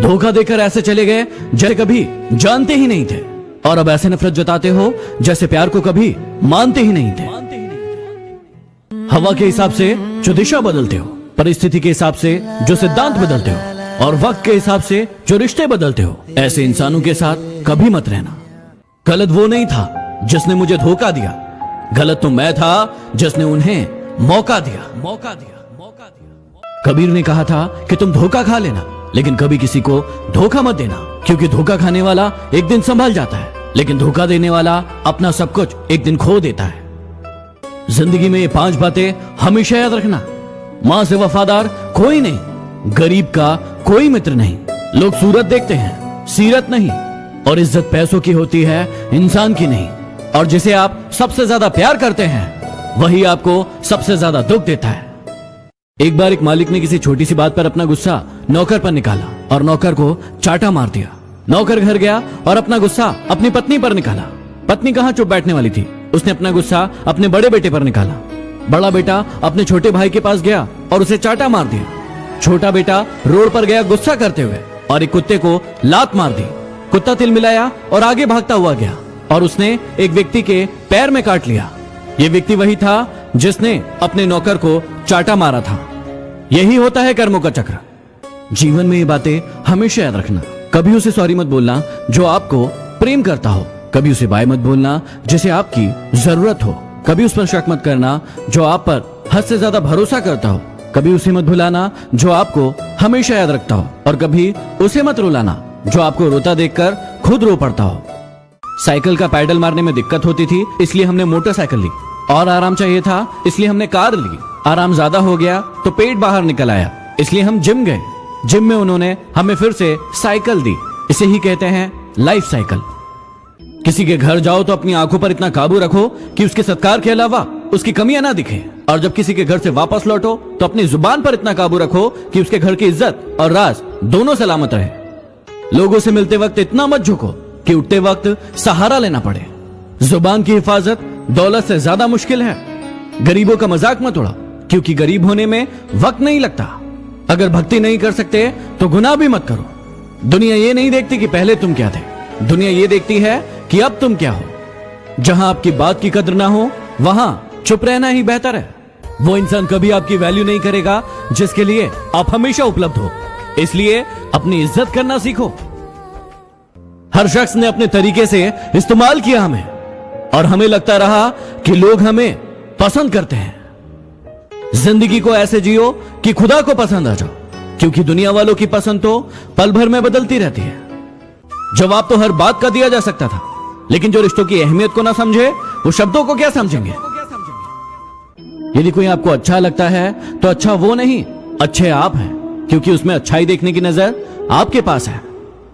धोखा देकर ऐसे चले गए जैसे कभी जानते ही नहीं थे, और अब ऐसे नफरत जताते हो जैसे प्यार को कभी मानते ही नहीं थे। हवा के हिसाब से जो दिशा बदलते हो, परिस्थिति के हिसाब से जो सिद्धांत बदलते हो, और वक्त के हिसाब से जो रिश्ते बदलते हो, ऐसे इंसानों के साथ कभी मत रहना। गलत वो नहीं था जिसने मुझे धोखा दिया, गलत तो मैं था जिसने उन्हें मौका दिया। कबीर ने कहा था कि तुम धोखा खा लेना, लेकिन कभी किसी को धोखा मत देना, क्योंकि धोखा खाने वाला एक दिन संभल जाता है, लेकिन धोखा देने वाला अपना सब कुछ एक दिन खो देता है। जिंदगी में ये 5 बातें हमेशा याद रखना। मां से वफादार कोई नहीं, गरीब का कोई मित्र नहीं, लोग सूरत देखते हैं सीरत नहीं, और इज्जत पैसों की होती है इंसान की नहीं, और जिसे आप सबसे ज्यादा प्यार करते हैं वही आपको सबसे ज्यादा दुख देता है। एक बार एक मालिक ने किसी छोटी सी बात पर अपना गुस्सा नौकर पर निकाला और नौकर को चाटा मार दिया। नौकर घर गया और अपना गुस्सा अपनी पत्नी पर निकाला। पत्नी कहाँ चुप बैठने वाली थी, उसने अपना गुस्सा अपने बड़े बेटे पर निकाला। बड़ा बेटा अपने छोटे भाई के पास गया और उसे चाटा मार दिया। छोटा बेटा रोड पर गया गुस्सा करते हुए और एक कुत्ते को लात मार दी। कुत्ता तिलमिलाया और आगे भागता हुआ गया और उसने एक व्यक्ति के पैर में काट लिया। ये व्यक्ति वही था जिसने अपने नौकर को चाटा मारा था। यही होता है कर्मों का चक्र। जीवन में ये बातें हमेशा याद रखना। कभी उसे सॉरी मत बोलना जो आपको प्रेम करता हो, कभी उसे बाय मत बोलना जिसे आपकी जरूरत हो, कभी उस पर शक मत करना जो आप पर हद से ज्यादा भरोसा करता हो, कभी उसे मत भुलाना जो आपको हमेशा याद रखता हो, और कभी उसे मत रुलाना जो आपको रोता देखकर खुद रो पड़ता हो। साइकिल का पैडल मारने में दिक्कत होती थी, इसलिए हमने मोटरसाइकिल ली, और आराम चाहिए था इसलिए हमने कार ली। आराम ज्यादा हो गया तो पेट बाहर निकल आया, इसलिए हम जिम गए। जिम में उन्होंने हमें फिर से साइकिल दी। इसे ही कहते हैं लाइफ साइकिल। किसी के घर जाओ तो अपनी आंखों पर इतना काबू रखो कि उसके सत्कार के अलावा उसकी कमियां ना दिखे, और जब किसी के घर से वापस लौटो तो अपनी जुबान पर इतना काबू रखो कि उसके घर की इज्जत और राज दोनों सलामत रहे। लोगों से मिलते वक्त इतना मत झुको कि उठते वक्त सहारा लेना पड़े। जुबान की हिफाजत दौलत से ज्यादा मुश्किल है। गरीबों का मजाक मत उड़ाओ, क्योंकि गरीब होने में वक्त नहीं लगता। अगर भक्ति नहीं कर सकते तो गुनाह भी मत करो। दुनिया ये नहीं देखती कि पहले तुम क्या थे, दुनिया ये देखती है कि अब तुम क्या हो। जहां आपकी बात की कद्र ना हो वहां चुप रहना ही बेहतर है। वो इंसान कभी आपकी वैल्यू नहीं करेगा जिसके लिए आप हमेशा उपलब्ध हो, इसलिए अपनी इज्जत करना सीखो। हर शख्स ने अपने तरीके से इस्तेमाल किया हमें, और हमें लगता रहा कि लोग हमें पसंद करते हैं। जिंदगी को ऐसे जियो कि खुदा को पसंद आ जाओ, क्योंकि दुनिया वालों की पसंद तो पल भर में बदलती रहती है। जवाब तो हर बात का दिया जा सकता था, लेकिन जो रिश्तों की अहमियत को ना समझे वो शब्दों को क्या समझेंगे। यदि कोई आपको अच्छा लगता है तो अच्छा वो नहीं, अच्छे आप हैं, क्योंकि उसमें अच्छाई देखने की नजर आपके पास है।